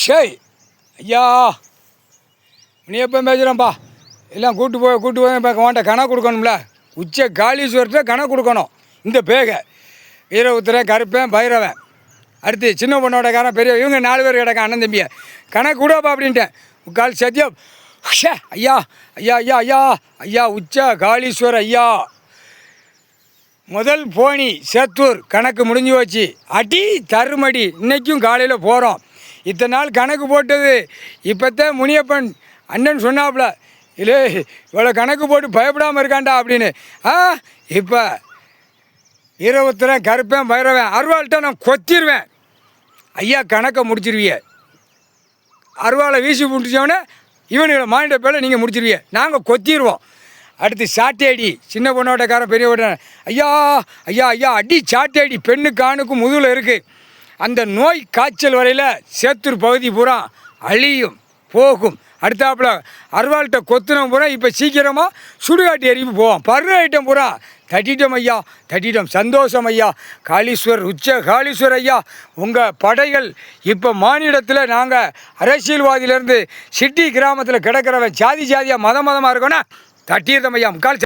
ஷேய் ஐயா நீ எப்போ பேசுகிறேன்ப்பா எல்லாம் கூட்டு போய் இப்போ வாண்ட கணக்கு கொடுக்கணும்ல. உச்ச காளீஸ்வரத்தை கணக்கு கொடுக்கணும். இந்த பேகை வீரபுத்திரன், கருப்பேன், பைரவன், அடுத்து சின்ன பொண்ணோட காரன், பெரிய இவங்க 4 பேர் கிடக்க அண்ணன் தம்பியை கணக்கு கூடப்பா அப்படின்ட்டேன். முக்கால் சத்தியம். ஷே ஐயா ஐயா ஐயா ஐயா ஐயா உச்ச காளீஸ்வர் ஐயா. முதல் போனி சேத்தூர் கணக்கு முடிஞ்சு வச்சு அடி தருமடி. இன்றைக்கும் காலையில் போகிறோம். இத்தனை நாள் கணக்கு போட்டது இப்போத்தான் முனியப்பன் அண்ணன் சொன்னாப்புல, இல்லை இவ்வளோ கணக்கு போட்டு பயப்படாமல் இருக்காண்டா அப்படின்னு. இப்போ வீரபுத்திரன், கருப்பேன், பைரவன் அருவாள்கிட்ட நான் கொத்திடுவேன். ஐயா கணக்கை முடிச்சிருவிய. அருவாளை வீசி முடிச்சவொடனே இவனுங்களை மாநில பேரை நீங்கள் முடிச்சிருவிய. நாங்கள் கொத்திடுவோம். அடுத்து சாட்டேடி சின்ன பொண்ணோட காரன், பெரிய பொண்ணு. ஐயா ஐயா ஐயா அடி சாட்டேடி. பெண்ணுக்கு ஆணுக்கும் முதுகில் இருக்குது. அந்த நோய் காய்ச்சல் வரையில் சேத்தூர் பகுதி பூரா அழியும் போகும். அடுத்தாப்புல அருவாள்கிட்ட கொத்துனோம் பூரா இப்போ சீக்கிரமாக சுடுகாட்டு எரிப்பு போவோம். பர்ற ஐட்டம் பூரா தட்டிட்டோம் ஐயா, தட்டிட்டோம். சந்தோஷம் ஐயா. காளீஸ்வர் உச்ச காளீஸ்வர் ஐயா. உங்கள் படைகள் இப்போ மாநிலத்தில் நாங்கள் அரசியல்வாதியிலேருந்து சிட்டி கிராமத்தில் கிடக்கிறவன் ஜாதியாக மதமாக இருக்கோன்னா தட்டியிருந்தோம் ஐயா. முக்கால்